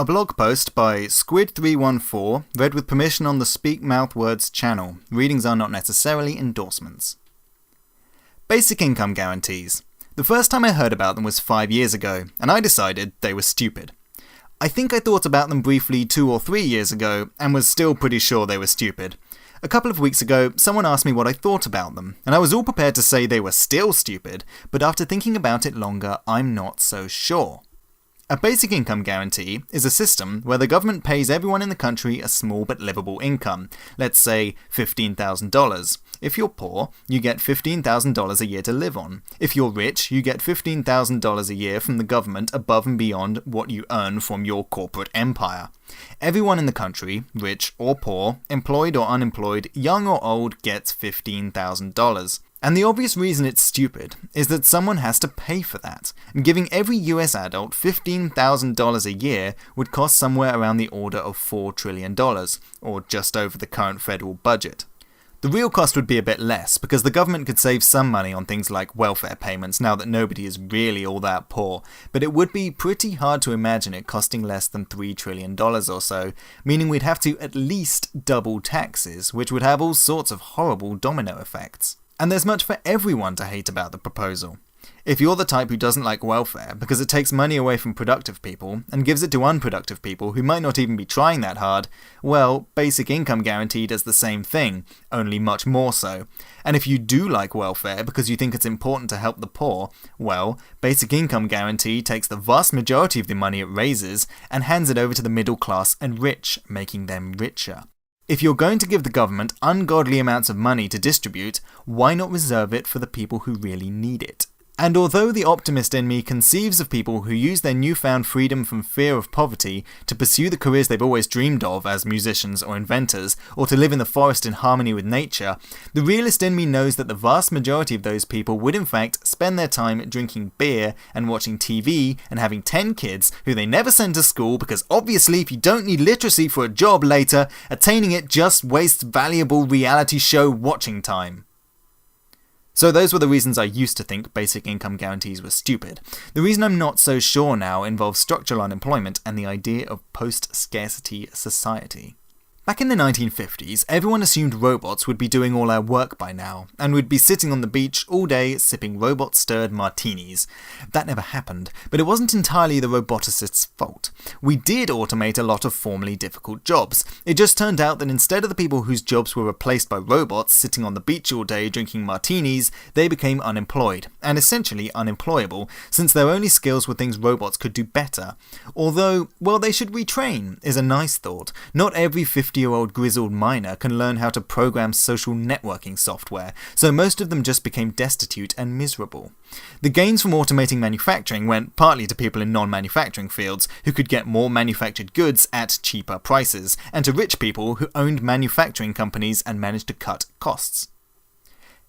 A blog post by Squid314, read with permission on the SpeakMouthWords channel. Readings are not necessarily endorsements. Basic income guarantees. The first time I heard about them was 5 years ago, and I decided they were stupid. I think I thought about them briefly 2 or 3 years ago, and was still pretty sure they were stupid. A couple of weeks ago, someone asked me what I thought about them, and I was all prepared to say they were still stupid, but after thinking about it longer, I'm not so sure. A basic income guarantee is a system where the government pays everyone in the country a small but livable income, let's say $15,000. If you're poor, you get $15,000 a year to live on. If you're rich, you get $15,000 a year from the government above and beyond what you earn from your corporate empire. Everyone in the country, rich or poor, employed or unemployed, young or old, gets $15,000. And the obvious reason it's stupid is that someone has to pay for that, and giving every US adult $15,000 a year would cost somewhere around the order of $4 trillion, or just over the current federal budget. The real cost would be a bit less, because the government could save some money on things like welfare payments now that nobody is really all that poor, but it would be pretty hard to imagine it costing less than $3 trillion or so, meaning we'd have to at least double taxes, which would have all sorts of horrible domino effects. And there's much for everyone to hate about the proposal. If you're the type who doesn't like welfare because it takes money away from productive people and gives it to unproductive people who might not even be trying that hard, well, basic income guarantee does the same thing, only much more so. And if you do like welfare because you think it's important to help the poor, well, basic income guarantee takes the vast majority of the money it raises and hands it over to the middle class and rich, making them richer. If you're going to give the government ungodly amounts of money to distribute, why not reserve it for the people who really need it? And although the optimist in me conceives of people who use their newfound freedom from fear of poverty to pursue the careers they've always dreamed of as musicians or inventors, or to live in the forest in harmony with nature, the realist in me knows that the vast majority of those people would in fact spend their time drinking beer and watching TV and having 10 kids who they never send to school because obviously if you don't need literacy for a job later, attaining it just wastes valuable reality show watching time. So those were the reasons I used to think basic income guarantees were stupid. The reason I'm not so sure now involves structural unemployment and the idea of post-scarcity society. Back in the 1950s, everyone assumed robots would be doing all our work by now, and we'd be sitting on the beach all day sipping robot-stirred martinis. That never happened, but it wasn't entirely the roboticists' fault. We did automate a lot of formerly difficult jobs. It just turned out that instead of the people whose jobs were replaced by robots sitting on the beach all day drinking martinis, they became unemployed, and essentially unemployable, since their only skills were things robots could do better. Although, well, they should retrain, is a nice thought. Not every 50-year-old grizzled miner can learn how to program social networking software, so most of them just became destitute and miserable. The gains from automating manufacturing went partly to people in non-manufacturing fields who could get more manufactured goods at cheaper prices, and to rich people who owned manufacturing companies and managed to cut costs.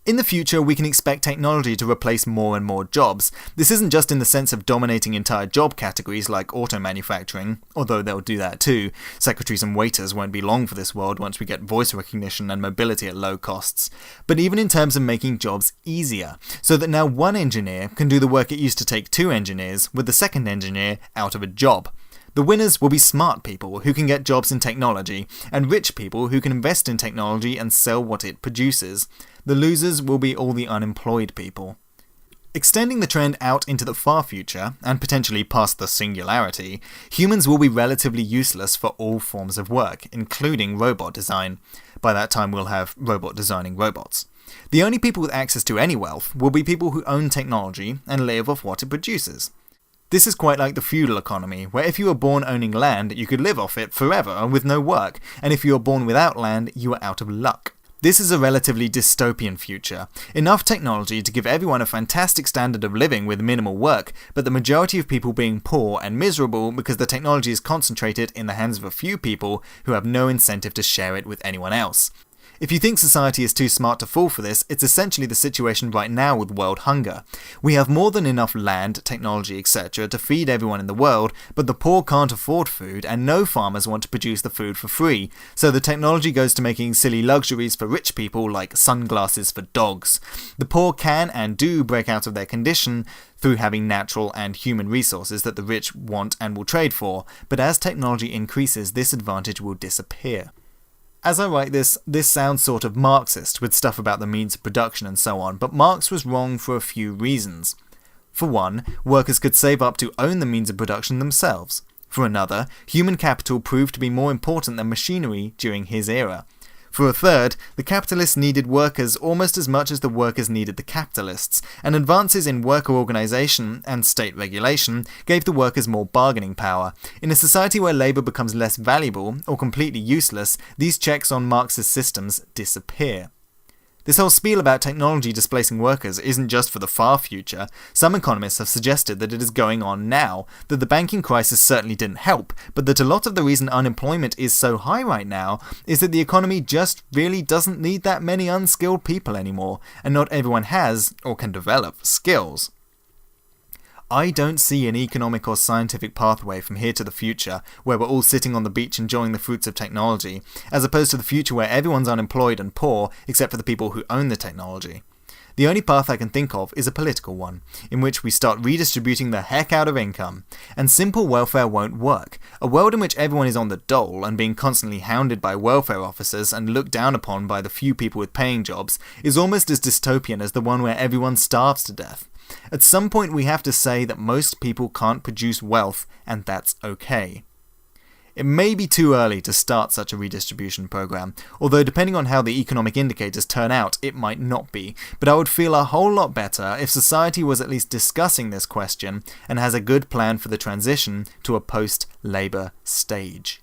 In the future, we can expect technology to replace more and more jobs. This isn't just in the sense of dominating entire job categories like auto manufacturing, although they'll do that too. Secretaries and waiters won't be long for this world once we get voice recognition and mobility at low costs. But even in terms of making jobs easier, so that now one engineer can do the work it used to take 2 engineers, with the second engineer out of a job. The winners will be smart people who can get jobs in technology, and rich people who can invest in technology and sell what it produces. The losers will be all the unemployed people. Extending the trend out into the far future, and potentially past the singularity, humans will be relatively useless for all forms of work, including robot design. By that time we'll have robot designing robots. The only people with access to any wealth will be people who own technology and live off what it produces. This is quite like the feudal economy, where if you were born owning land, you could live off it forever with no work, and if you were born without land, you were out of luck. This is a relatively dystopian future. Enough technology to give everyone a fantastic standard of living with minimal work, but the majority of people being poor and miserable because the technology is concentrated in the hands of a few people who have no incentive to share it with anyone else. If you think society is too smart to fall for this, it's essentially the situation right now with world hunger. We have more than enough land, technology, etc. to feed everyone in the world, but the poor can't afford food and no farmers want to produce the food for free, so the technology goes to making silly luxuries for rich people like sunglasses for dogs. The poor can and do break out of their condition through having natural and human resources that the rich want and will trade for, but as technology increases, this advantage will disappear. As I write this sounds sort of Marxist, with stuff about the means of production and so on, but Marx was wrong for a few reasons. For one, workers could save up to own the means of production themselves. For another, human capital proved to be more important than machinery during his era. For a third, the capitalists needed workers almost as much as the workers needed the capitalists, and advances in worker organisation and state regulation gave the workers more bargaining power. In a society where labour becomes less valuable, or completely useless, these checks on Marxist systems disappear. This whole spiel about technology displacing workers isn't just for the far future. Some economists have suggested that it is going on now, that the banking crisis certainly didn't help, but that a lot of the reason unemployment is so high right now is that the economy just really doesn't need that many unskilled people anymore, and not everyone has, or can develop, skills. I don't see an economic or scientific pathway from here to the future where we're all sitting on the beach enjoying the fruits of technology, as opposed to the future where everyone's unemployed and poor except for the people who own the technology. The only path I can think of is a political one, in which we start redistributing the heck out of income. And simple welfare won't work. A world in which everyone is on the dole and being constantly hounded by welfare officers and looked down upon by the few people with paying jobs is almost as dystopian as the one where everyone starves to death. At some point we have to say that most people can't produce wealth, and that's okay. It may be too early to start such a redistribution program, although depending on how the economic indicators turn out, it might not be, but I would feel a whole lot better if society was at least discussing this question and has a good plan for the transition to a post-Labour stage.